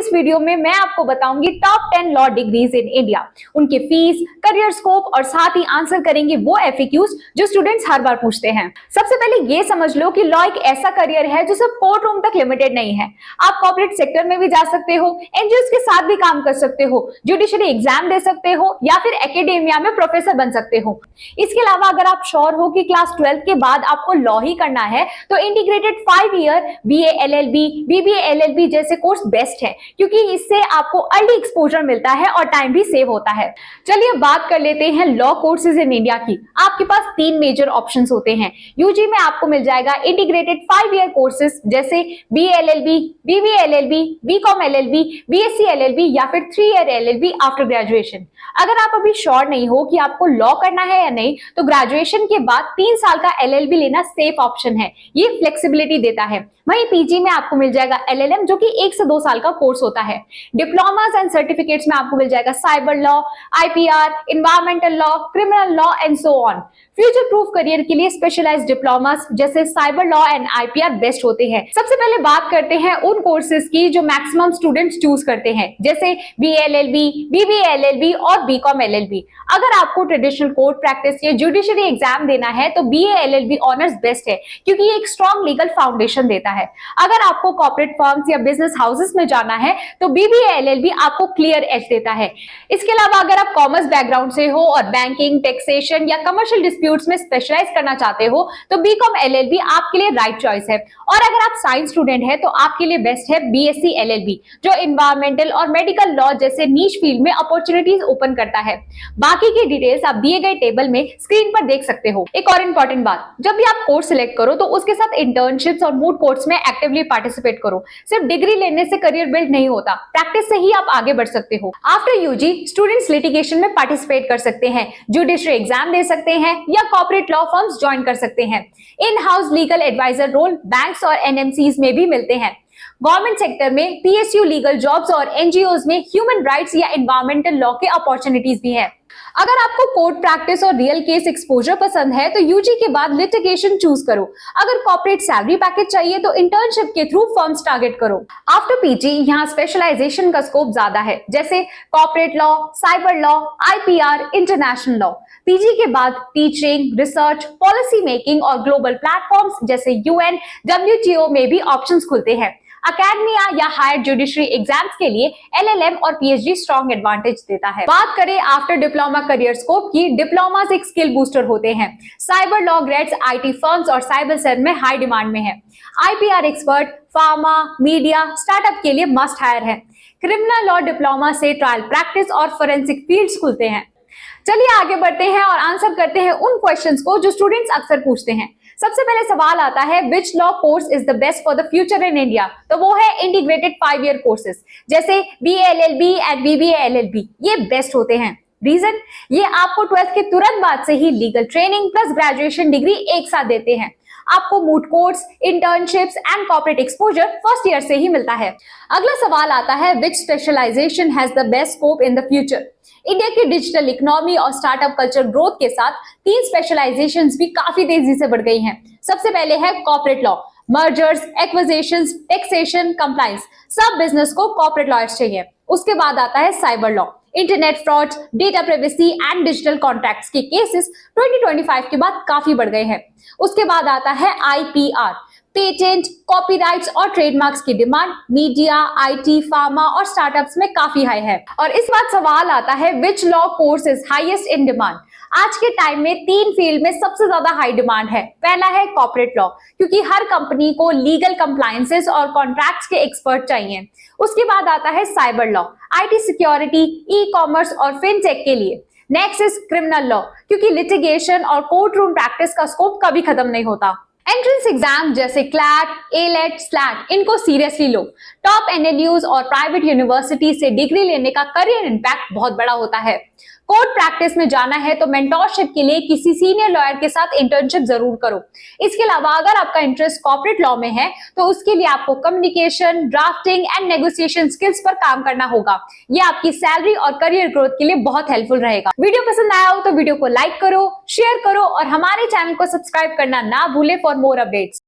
इस वीडियो में मैं आपको बताऊंगी top 10 law degrees in India, उनके फीस, करियर स्कोप और साथ ही आंसर करेंगे वो एफएक्यूज जो स्टूडेंट्स हर बार पूछते हैं। सबसे पहले ये समझ लो कि लॉ एक ऐसा करियर है जो सिर्फ कोर्ट रूम तक लिमिटेड नहीं है। आप कॉर्पोरेट सेक्टर में भी जा सकते हो, एनजीओज के साथ भी काम कर सकते हो, जुडिशरी एग्जाम दे सकते हो या फिर एकेडेमिया में प्रोफेसर बन सकते हो। इसके अलावा अगर आप श्योर हो कि क्लास 12 के बाद आपको लॉ ही करना है तो integrated 5 year BA LLB, BBA LLB जैसे कोर्स बेस्ट है, क्योंकि इससे आपको अर्ली एक्सपोजर मिलता है और टाइम भी सेव होता है। चलिए बात कर लेते हैं लॉ कोर्सेज इन इंडिया की। आपके पास 3 मेजर ऑप्शंस होते हैं। यूजी में आपको मिल जाएगा इंटीग्रेटेड 5 ईयर कोर्सेज जैसे BA LLB, BBA LLB, BCom LLB, BSc LLB या फिर 3 ईयर एलएलबी आफ्टर ग्रेजुएशन। अगर आप अभी श्योर नहीं हो कि आपको लॉ करना है या नहीं तो ग्रेजुएशन के बाद 3 साल का एलएलबी लेना सेफ ऑप्शन है, ये फ्लेक्सिबिलिटी देता है। वहीं पीजी में आपको मिल जाएगा एलएलएम जो कि 1 से 2 साल का कोर्स होता है। डिप्लोमास एंड सर्टिफिकेट्स में आपको मिल जाएगा cyber law, IPR, environmental law, criminal law and so on. Future proof career के लिए स्पेशलाइज्ड डिप्लोमास जैसे cyber law and IPR best होते हैं। सबसे पहले बात करते हैं उन कोर्सेज की जो मैक्सिमम स्टूडेंट्स चूज करते हैं, जैसे बीएलएलबी, बीबीएलएलबी और बीकॉम एलएलबी। अगर आपको ट्रेडिशनल कोर्ट प्रैक्टिस या जुडिशरी एग्जाम देना है तो बीएलएलबी ऑनर्स बेस्ट है, क्योंकि ये एक स्ट्रॉन्ग लीगल फाउंडेशन देता है। अगर आपको कॉर्पोरेट फर्म्स या बिजनेस हाउसेस में जाना है तो बीबीएलएलबी आपको क्लियर एज देता है। इसके अलावा अगर आप कॉमर्स बैकग्राउंड से हो और बैंकिंग, टैक्सेशन या कमर्शियल डिस्प्यूट्स में स्पेशलाइज करना चाहते हो तो बीकॉम एलएलबी आपके लिए राइट चॉइस है। और अगर आप साइंस स्टूडेंट है तो आपके लिए बेस्ट है बीएससी एलएलबी, जो एनवायरमेंटल और मेडिकल लॉ जैसे नीश फील्ड में अपॉर्चुनिटीज ओपन करता है। बाकी की डिटेल्स आप दिए गए टेबल में स्क्रीन पर देख सकते हो। एक और इंपॉर्टेंट बात, जब भी आप कोर्स सिलेक्ट करो तो उसके साथ इंटर्नशिप्स और मूड कोर्ट्स में एक्टिवली पार्टिसिपेट करो। सिर्फ डिग्री लेने से करियर बिल्ड नहीं होता, प्रैक्टिस से ही आप आगे बढ़ सकते हो। आफ्टर यूजी स्टूडेंट्स लिटिगेशन में पार्टिसिपेट कर सकते हैं, जुडिशरी एग्जाम दे सकते हैं या कॉर्पोरेट लॉ फर्म्स ज्वाइन कर सकते हैं। In house legal adviser role banks और एनएमसीज में भी मिलते हैं। गवर्नमेंट सेक्टर में पीएसयू लीगल जॉब्स और एनजीओज में ह्यूमन राइट्स या एनवायरमेंटल लॉ के अपॉर्चुनिटीज भी है। अगर आपको कोर्ट प्रैक्टिस और रियल केस एक्सपोजर पसंद है तो यूजी के बाद लिटिगेशन चूज करो। अगर कॉर्पोरेट सैलरी पैकेज चाहिए तो इंटर्नशिप के थ्रू फर्म्स टारगेट करो। आफ्टर पीजी यहाँ स्पेशलाइजेशन का स्कोप ज्यादा है, जैसे corporate law, cyber law, IPR, international law. PG के बाद टीचिंग, रिसर्च, पॉलिसी मेकिंग और ग्लोबल प्लेटफॉर्म्स जैसे यूएन, डब्ल्यूटीओ में भी ऑप्शंस खुलते हैं। अकेडमिया या हायर जुडिशरी एग्जाम्स के लिए एलएलएम और पीएचडी स्ट्रॉन्ग एडवांटेज देता है। बात करें आफ्टर डिप्लोमा करियर स्कोप की, डिप्लोमास एक स्किल बूस्टर होते हैं। Cyber law grades IT firms और साइबर सेल में हाई डिमांड में है। IPR expert pharma, media, startup के लिए मस्ट हायर है। क्रिमिनल लॉ डिप्लोमा से ट्रायल प्रैक्टिस और फोरेंसिक फील्ड्स खुलते हैं। चलिए आगे बढ़ते हैं और आंसर करते हैं उन क्वेश्चंस को जो स्टूडेंट्स अक्सर पूछते हैं। सबसे पहले सवाल आता है which law course is the best for the future in India, तो वो है इंटीग्रेटेड 5 ईयर कोर्सेज जैसे बीएलएलबी एंड बीबीएलएलबी। ये बेस्ट होते हैं। रीजन, ये आपको 12th के तुरंत बाद से ही legal training plus graduation degree एक साथ देते हैं। आपको moot course, internships and corporate exposure first year से ही मिलता है। अगला सवाल आता है which specialization has the best scope in the future. India की डिजिटल इकोनॉमी और स्टार्टअप कल्चर ग्रोथ के साथ 3 स्पेशलाइजेशंस भी काफी तेजी से बढ़ गई हैं। सबसे पहले है corporate law, mergers, acquisitions, taxation, compliance, सब बिजनेस को कॉर्पोरेट लॉयर्स चाहिए। उसके बाद आता है cyber law, internet fraud, data privacy and digital contracts के केसेस 2025 के बाद काफी बढ़ गए हैं। उसके बाद आता है आईपीआर, पेटेंट, कॉपीराइट्स और ट्रेडमार्क्स की डिमांड मीडिया, आईटी, फार्मा और स्टार्टअप्स में काफी हाई है। और इस बात सवाल आता है which law course is highest in demand. आज के टाइम में 3 फील्ड में सबसे ज्यादा हाई डिमांड है। पहला है कॉर्पोरेट लॉ, क्योंकि हर कंपनी को लीगल कंप्लायंसेस और कॉन्ट्रैक्ट्स के एक्सपर्ट चाहिए। उसके बाद आता है cyber law, IT security, e commerce और फिनटेक के लिए। नेक्स्ट इज क्रिमिनल लॉ, क्योंकि लिटिगेशन और कोर्ट रूम प्रैक्टिस का स्कोप कभी खत्म नहीं होता। एंट्रेंस एग्जाम जैसे क्लैट, एलेट, स्लैट, इनको सीरियसली लो। टॉप एनएलयूज और प्राइवेट यूनिवर्सिटी से डिग्री लेने का करियर इंपैक्ट बहुत बड़ा होता है। कोर्ट प्रैक्टिस में जाना है तो मेंटोरशिप के लिए किसी सीनियर लॉयर के साथ इंटर्नशिप जरूर करो। इसके अलावा अगर आपका इंटरेस्ट कॉर्पोरेट लॉ में है तो उसके लिए आपको communication, drafting and negotiation skills पर काम करना होगा। ये आपकी सैलरी और करियर ग्रोथ के लिए बहुत हेल्पफुल रहेगा। वीडियो पसंद आया हो तो वीडियो को लाइक करो, शेयर करो और हमारे चैनल को सब्सक्राइब करना ना भूले फॉर मोर अपडेट्स।